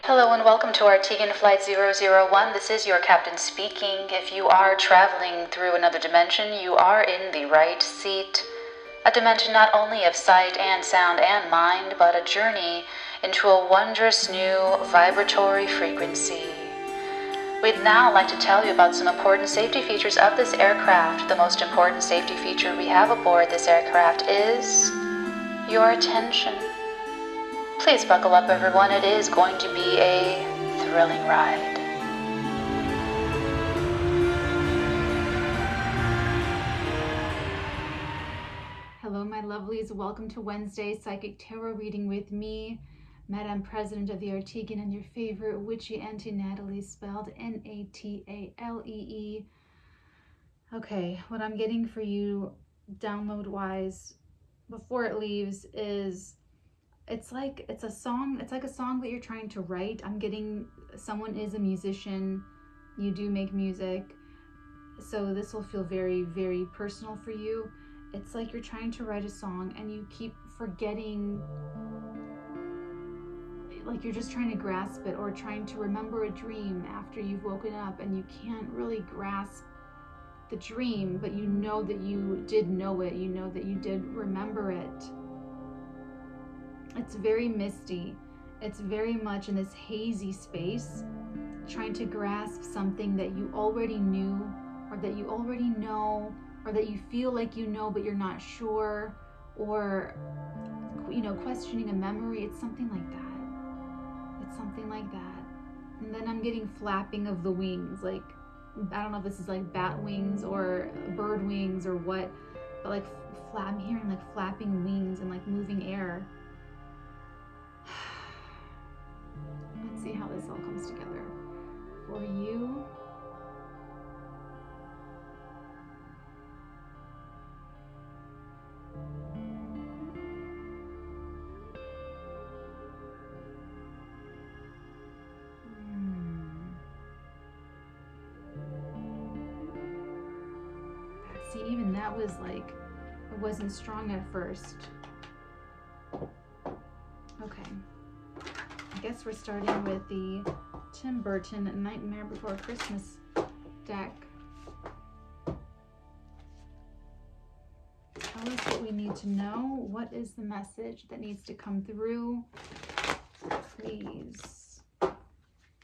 Hello and welcome to TheArteagan Flight 001. This is your captain speaking. If you are traveling through another dimension, you are in the right seat. A dimension not only of sight and sound and mind, but a journey into a wondrous new vibratory frequency. We'd now like to tell you about some important safety features of this aircraft. The most important safety feature we have aboard this aircraft is your attention. Please buckle up, everyone. It is going to be a thrilling ride. Hello, my lovelies. Welcome to Wednesday Psychic Tarot reading with me, Madame President of TheArteagan, and your favorite witchy auntie Natalie, spelled Natalee. Okay, what I'm getting for you download-wise before it leaves is it's like a song that you're trying to write. I'm getting someone is a musician, you do make music, so this will feel very, very personal for you. It's like you're trying to write a song and you keep forgetting, like you're just trying to grasp it, or trying to remember a dream after you've woken up and you can't really grasp the dream, but you know that you did know it, you know that you did remember it. It's very misty. It's very much in this hazy space, trying to grasp something that you already knew, or that you already know, or that you feel like you know but you're not sure, or questioning a memory. It's something like that. It's something like that. And then I'm getting flapping of the wings, like I don't know if this is like bat wings or bird wings or what, but like I'm hearing like flapping wings and like moving air. Let's see how this all comes together for you. See, even that was like, it wasn't strong at first. Okay. I guess we're starting with the Tim Burton Nightmare Before Christmas deck. Tell us what we need to know. What is the message that needs to come through? Please. What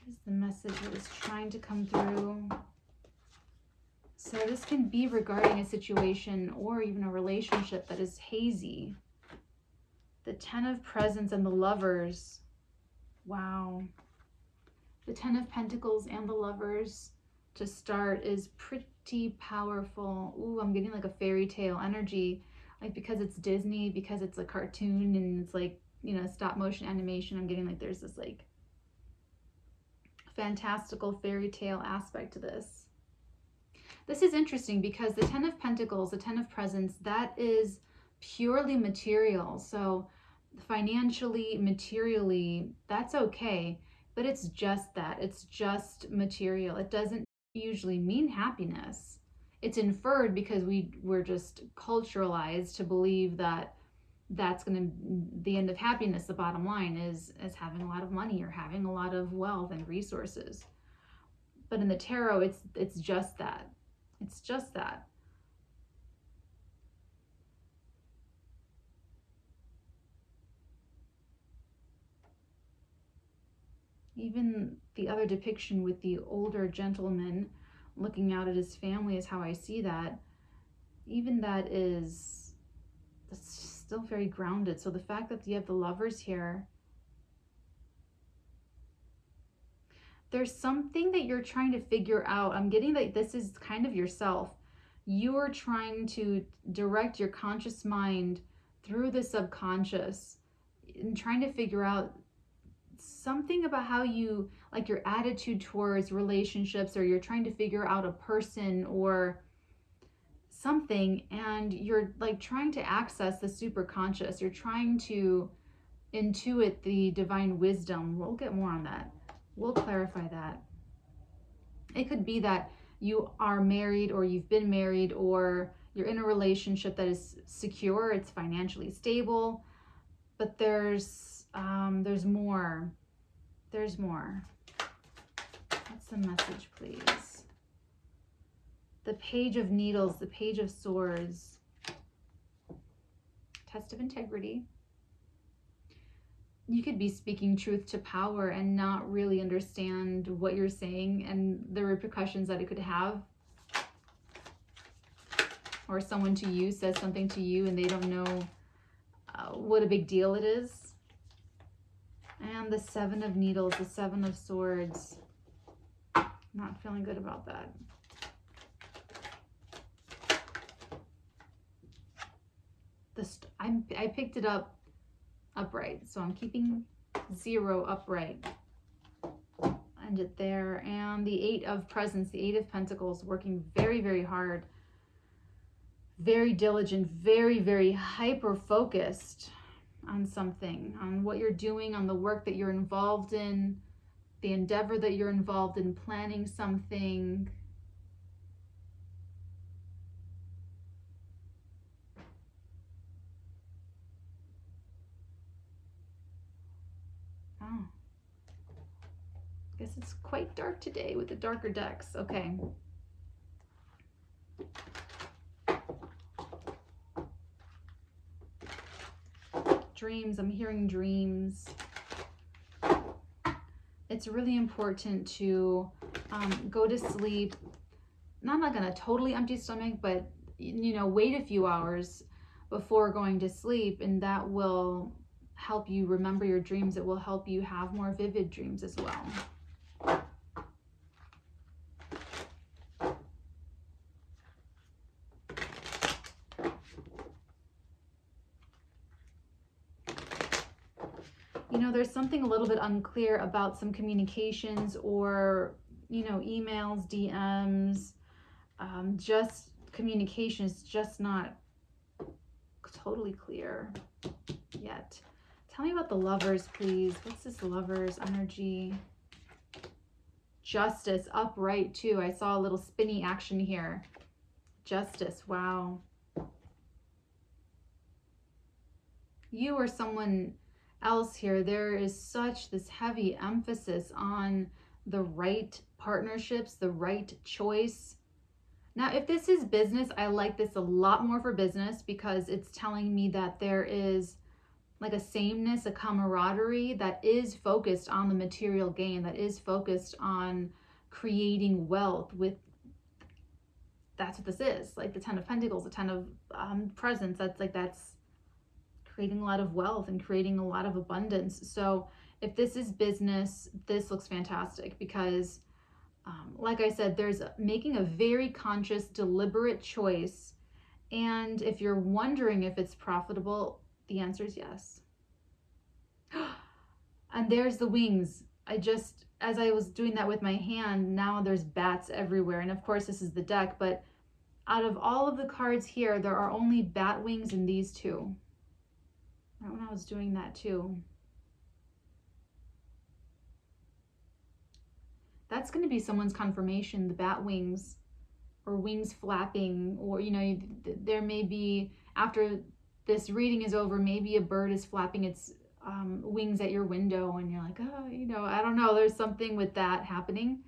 is the message that is trying to come through? So this can be regarding a situation or even a relationship that is hazy. The Ten of Presents and the Lovers. Wow. The Ten of Pentacles and the Lovers to start is pretty powerful. Ooh, I'm getting like a fairy tale energy, like because it's Disney, because it's a cartoon and it's like, stop motion animation. I'm getting like there's this like fantastical fairy tale aspect to this. This is interesting because the Ten of Pentacles, the Ten of Presents, that is purely material. So financially, materially, that's okay, but it's just that. It's just material. It doesn't usually mean happiness. It's inferred because we're just culturalized to believe that that's going to the end of happiness. The bottom line is having a lot of money or having a lot of wealth and resources. But in the tarot, it's just that. It's just that. Even the other depiction with the older gentleman looking out at his family is how I see that. Even that's still very grounded. So the fact that you have the Lovers here, there's something that you're trying to figure out. I'm getting that this is kind of yourself. You're trying to direct your conscious mind through the subconscious and trying to figure out something about how you, like your attitude towards relationships, or you're trying to figure out a person or something, and you're like trying to access the super conscious. You're trying to intuit the divine wisdom. We'll get more on that. We'll clarify that. It could be that you are married, or you've been married, or you're in a relationship that is secure, it's financially stable, but there's more. There's more. What's the message, please? The Page of Needles, the Page of Swords. Test of integrity. You could be speaking truth to power and not really understand what you're saying and the repercussions that it could have. Or someone to you says something to you and they don't know what a big deal it is. And the Seven of Needles, the Seven of Swords. Not feeling good about that. I picked it up upright, so I'm keeping 0 upright. End it there. And the Eight of Presents, the Eight of Pentacles, working very, very hard, very diligent, very, very hyper focused on something, on what you're doing, on the work that you're involved in, the endeavor that you're involved in, planning something. Oh, I guess it's quite dark today with the darker decks. Okay. Dreams, I'm hearing dreams. It's really important to go to sleep, not like on a totally empty stomach, but, you know, wait a few hours before going to sleep, and that will help you remember your dreams. It will help you have more vivid dreams as well. You know, there's something a little bit unclear about some communications or, you know, emails, DMs, just communication is just not totally clear yet. Tell me about the Lovers, please. What's this Lovers energy? Justice, upright too. I saw a little spinny action here. Justice, wow. You or someone else here, there is such this heavy emphasis on the right partnerships, the right choice. Now, if this is business, I like this a lot more for business because it's telling me that there is like a sameness, a camaraderie that is focused on the material gain, that is focused on creating wealth with, that's what this is. Like the Ten of Pentacles, the Ten of Presents, that's creating a lot of wealth and creating a lot of abundance. So if this is business, this looks fantastic because like I said, there's making a very conscious, deliberate choice. And if you're wondering if it's profitable, the answer is yes. And there's the wings. As I was doing that with my hand, now there's bats everywhere. And of course, this is the deck, but out of all of the cards here, there are only bat wings in these two. Right when I was doing that too. That's going to be someone's confirmation, the bat wings or wings flapping, or, you know, there may be, after this reading is over, maybe a bird is flapping its wings at your window and you're like, oh, you know, I don't know. There's something with that happening.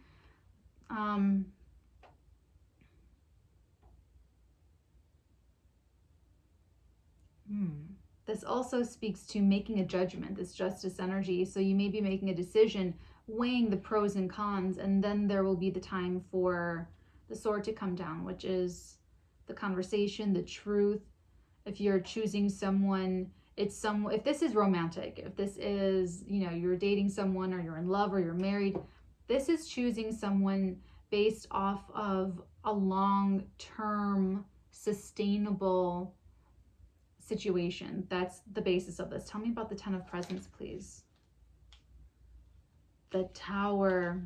This also speaks to making a judgment, this justice energy. So you may be making a decision, weighing the pros and cons, and then there will be the time for the sword to come down, which is the conversation, the truth. If you're choosing someone, if this is romantic, if this is, you know, you're dating someone or you're in love or you're married, this is choosing someone based off of a long-term, sustainable situation. That's the basis of this. Tell me about the Ten of Presents, please. The Tower.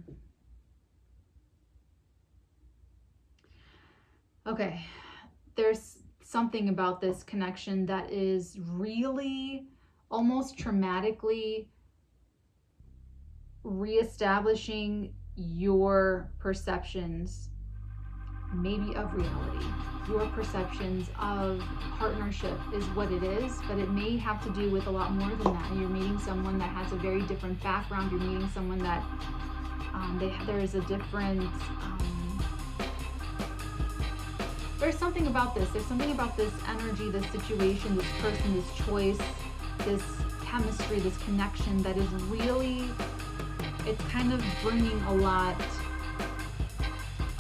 Okay, there's something about this connection that is really almost traumatically reestablishing your perceptions maybe of reality. Your perceptions of partnership is what it is, but it may have to do with a lot more than that. You're meeting someone that has a very different background. You're meeting someone that there is a different, there's something about this. There's something about this energy, this situation, this person, this choice, this chemistry, this connection that is really, it's kind of bringing a lot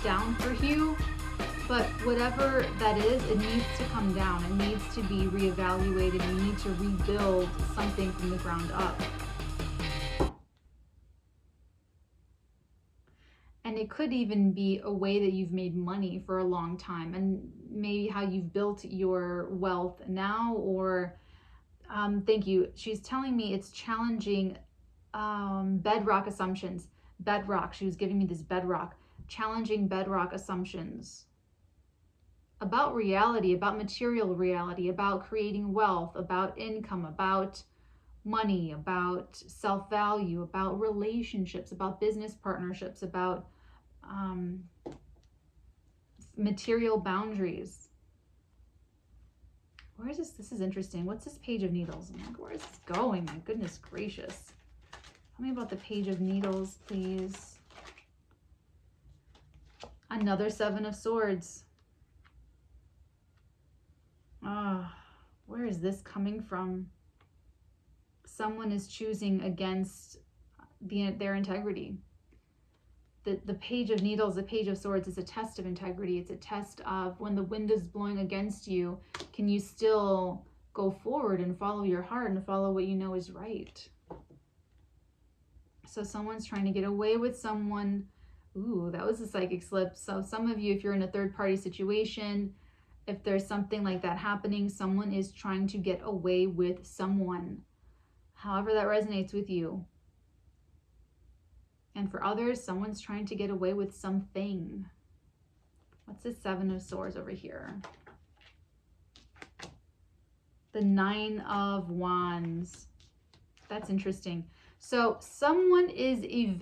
down for you. But whatever that is, it needs to come down. It needs to be reevaluated. You need to rebuild something from the ground up. And it could even be a way that you've made money for a long time, and maybe how you've built your wealth now, or thank you. She's telling me it's challenging bedrock assumptions. Bedrock. She was giving me this bedrock. Challenging bedrock assumptions about reality, about material reality, about creating wealth, about income, about money, about self-value, about relationships, about business partnerships, about material boundaries. Where is this? This is interesting. What's this Page of Needles? I'm like, where is this going? My goodness gracious. Tell me about the Page of Needles, please. Another Seven of Swords. Where is this coming from? Someone is choosing against their integrity. The Page of Needles, the Page of Swords is a test of integrity. It's a test of when the wind is blowing against you, can you still go forward and follow your heart and follow what you know is right? So someone's trying to get away with someone. Ooh, that was a psychic slip. So some of you, if you're in a third-party situation, if there's something like that happening, someone is trying to get away with someone. However that resonates with you. And for others, someone's trying to get away with something. What's the Seven of Swords over here? The Nine of Wands. That's interesting. So someone is,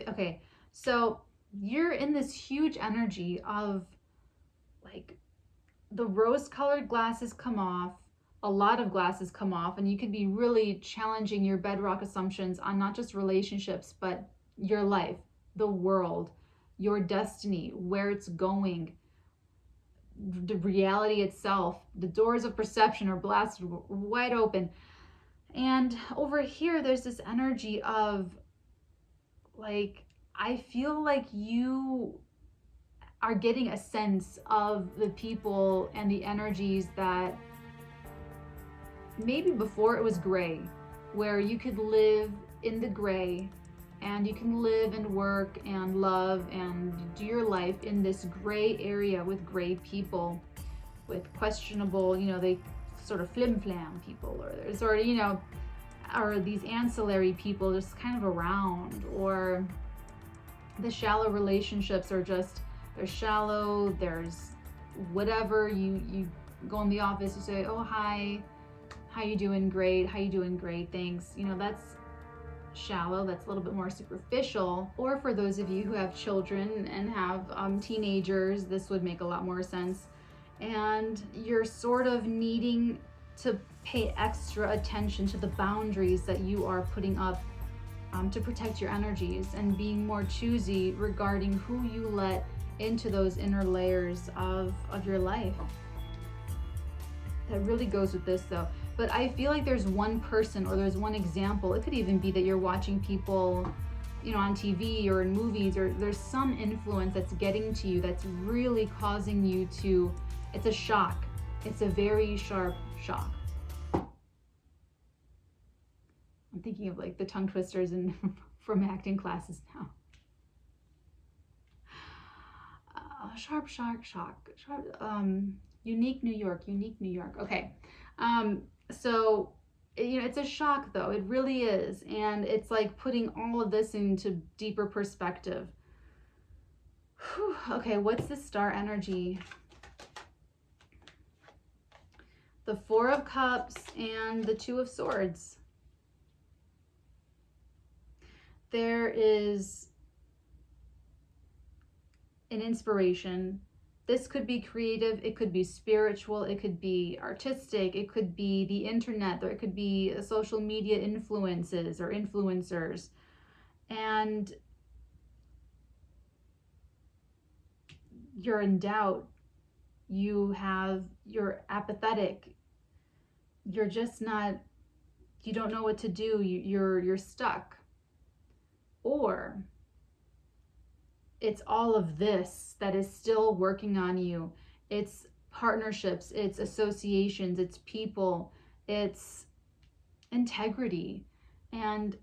okay, so you're in this huge energy of like the rose-colored glasses come off, a lot of glasses come off, and you could be really challenging your bedrock assumptions on not just relationships, but your life, the world, your destiny, where it's going, the reality itself. The doors of perception are blasted wide open. And over here, there's this energy of like, I feel like you are getting a sense of the people and the energies that maybe before it was gray, where you could live in the gray and you can live and work and love and do your life in this gray area with gray people, with questionable, you know, they sort of flim-flam people, or there's sort of, you know, or these ancillary people just kind of around, or the shallow relationships are just, they're shallow, there's whatever, you go in the office, you say, oh, hi, how you doing? Great. How you doing? Great, thanks. You know, that's shallow, that's a little bit more superficial. Or for those of you who have children and have teenagers, this would make a lot more sense. And you're sort of needing to pay extra attention to the boundaries that you are putting up to protect your energies, and being more choosy regarding who you let into those inner layers of your life. That really goes with this though. But I feel like there's one person, or there's one example. It could even be that you're watching people, you know, on TV or in movies, or there's some influence that's getting to you that's really causing you to, it's a shock. It's a very sharp shock. I'm thinking of like the tongue twisters and from acting classes now. Sharp shock. Unique New York. Okay. So, you know, it's a shock though. It really is. And it's like putting all of this into deeper perspective. Whew. Okay, what's the star energy? The Four of Cups and the Two of Swords. There is an inspiration, This could be creative, it could be spiritual, it could be artistic, it could be the internet, or it could be social media influences or influencers. And you're in doubt, you're apathetic, you're just not, you don't know what to do, you're stuck. Or it's all of this that is still working on you. It's partnerships, it's associations, it's people, it's integrity, and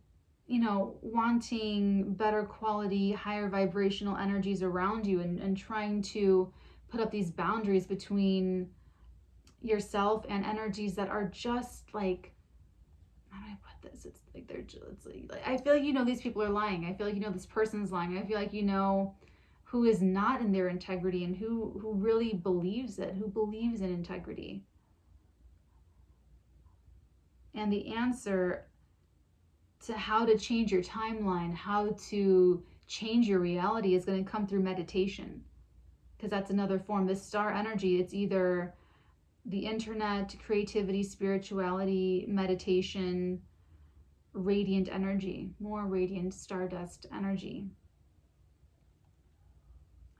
wanting better quality, higher vibrational energies around you, and trying to put up these boundaries between yourself and energies that are just like, how do I put this? It's like it's like I feel like these people are lying. I feel like this person's lying. I feel like who is not in their integrity and who really believes it, who believes in integrity. And the answer to how to change your timeline, how to change your reality is going to come through meditation, because that's another form. This star energy, it's either the internet, creativity, spirituality, meditation, radiant energy, more radiant stardust energy.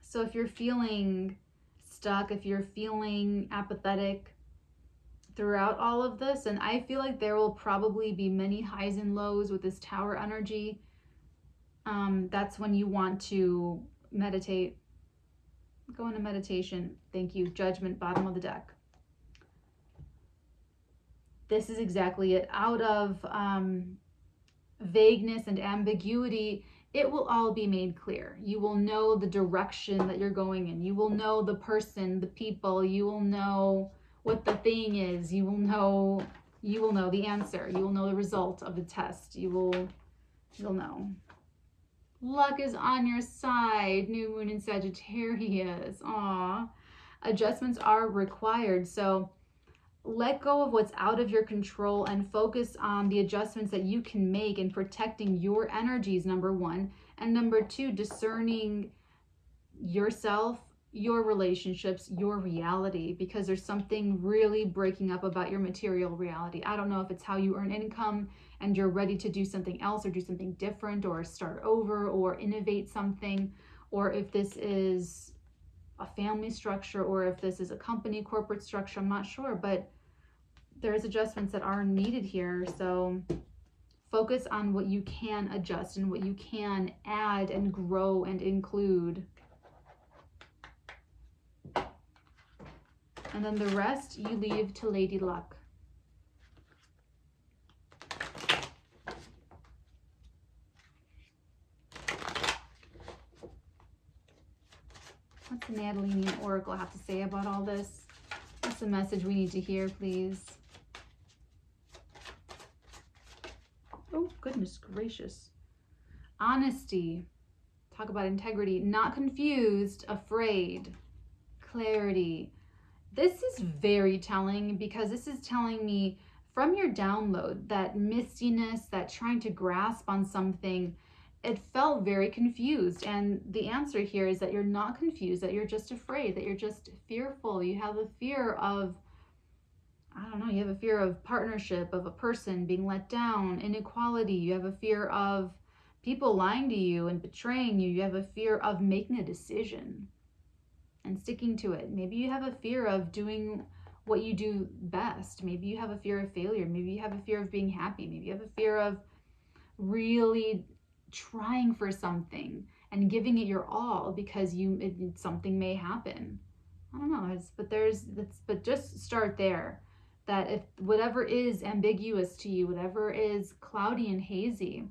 So if you're feeling stuck, if you're feeling apathetic throughout all of this, and I feel like there will probably be many highs and lows with this tower energy, that's when you want to meditate. Go into meditation. Thank you. Judgment, bottom of the deck. This is exactly it. Out of vagueness and ambiguity, it will all be made clear. You will know the direction that you're going in. You will know the person, the people. You will know what the thing is. You will know the answer. You will know the result of the test. You'll know. Luck is on your side. New moon in Sagittarius. Aww. Adjustments are required. So let go of what's out of your control and focus on the adjustments that you can make in protecting your energies, number one. And number two, discerning yourself, your relationships, your reality, because there's something really breaking up about your material reality. I don't know if it's how you earn income and you're ready to do something else or do something different or start over or innovate something, or if this is a family structure, or if this is a company corporate structure. I'm not sure, but there's adjustments that are needed here. So focus on what you can adjust and what you can add and grow and include. And then the rest you leave to Lady Luck. What's the Natalinian Oracle have to say about all this? What's the message we need to hear, please? Oh, goodness gracious. Honesty. Talk about integrity. Not confused, afraid. Clarity. This is very telling, because this is telling me from your download that mistiness, that trying to grasp on something, it felt very confused. And the answer here is that you're not confused, that you're just afraid, that you're just fearful. You have a fear of, I don't know, you have a fear of partnership, of a person being let down, inequality. You have a fear of people lying to you and betraying you. You have a fear of making a decision and sticking to it. Maybe you have a fear of doing what you do best. Maybe you have a fear of failure. Maybe you have a fear of being happy. Maybe you have a fear of really trying for something and giving it your all, because something may happen. I don't know, but just start there. That if whatever is ambiguous to you, whatever is cloudy and hazy,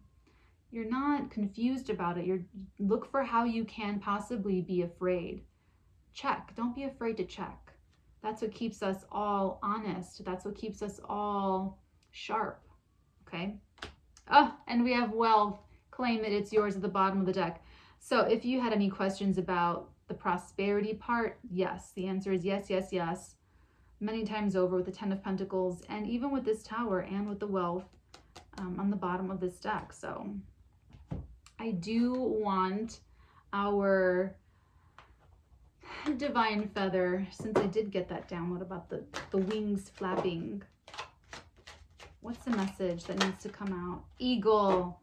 you're not confused about it. Look for how you can possibly be afraid. Check. Don't be afraid to check. That's what keeps us all honest. That's what keeps us all sharp. Okay? Oh, and we have wealth. Claim it. It's yours at the bottom of the deck. So if you had any questions about the prosperity part, yes. The answer is yes, yes, yes. Many times over with the Ten of Pentacles, and even with this Tower and with the wealth on the bottom of this deck. So I do want our Divine feather. Since I did get that down, what about the wings flapping? What's the message that needs to come out? Eagle.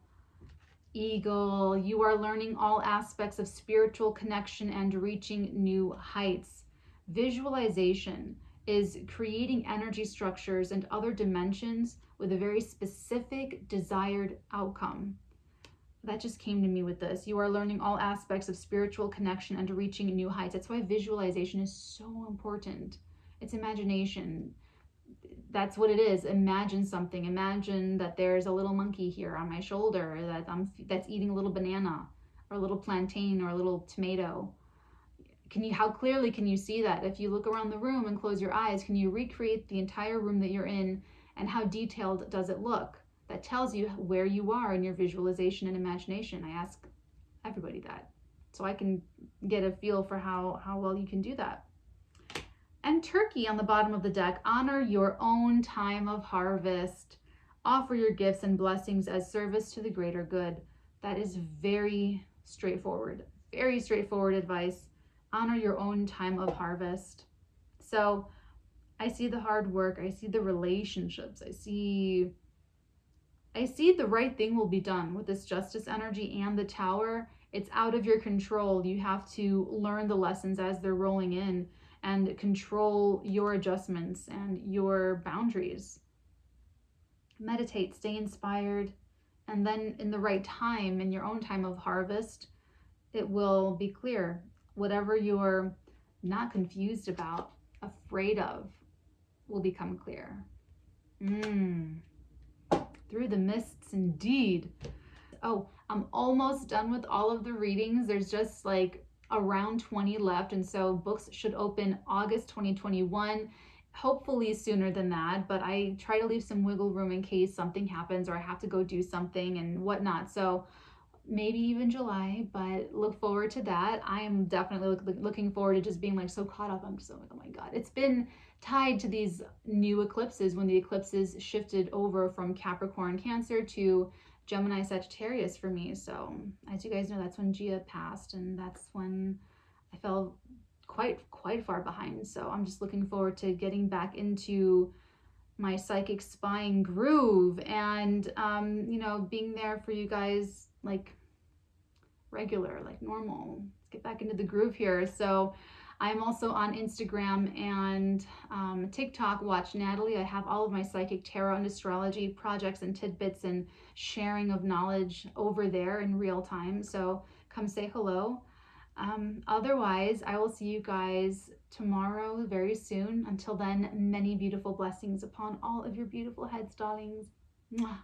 Eagle, you are learning all aspects of spiritual connection and reaching new heights. Visualization is creating energy structures and other dimensions with a very specific desired outcome. That just came to me with this. You are learning all aspects of spiritual connection and reaching new heights. That's why visualization is so important. It's imagination. That's what it is. Imagine something. Imagine that there's a little monkey here on my shoulder that's eating a little banana or a little plantain or a little tomato. How clearly can you see that? If you look around the room and close your eyes, can you recreate the entire room that you're in, and how detailed does it look? That tells you where you are in your visualization and imagination. I ask everybody that, so I can get a feel for how well you can do that. And Turkey on the bottom of the deck, honor your own time of harvest. Offer your gifts and blessings as service to the greater good. That is very straightforward advice. Honor your own time of harvest. So I see the hard work. I see the relationships. I see the right thing will be done with this justice energy and the tower. It's out of your control. You have to learn the lessons as they're rolling in and control your adjustments and your boundaries. Meditate, stay inspired, and then in the right time, in your own time of harvest, it will be clear. Whatever you're not confused about, afraid of, will become clear. Through the mists, indeed. Oh, I'm almost done with all of the readings. There's just like around 20 left, and so books should open August 2021, hopefully sooner than that, but I try to leave some wiggle room in case something happens or I have to go do something and whatnot. So maybe even July, but look forward to that. I am definitely looking forward to just being like so caught up. I'm just like, oh my God. It's been tied to these new eclipses when the eclipses shifted over from Capricorn Cancer to Gemini Sagittarius for me. So as you guys know, that's when Gia passed, and that's when I fell quite far behind. So I'm just looking forward to getting back into my psychic spying groove and being there for you guys like regular, like normal. Let's get back into the groove here. So I'm also on Instagram and TikTok. Watch Natalie. I have all of my psychic tarot and astrology projects and tidbits and sharing of knowledge over there in real time. So come say hello. Otherwise, I will see you guys tomorrow very soon. Until then, many beautiful blessings upon all of your beautiful heads, darlings. Mwah.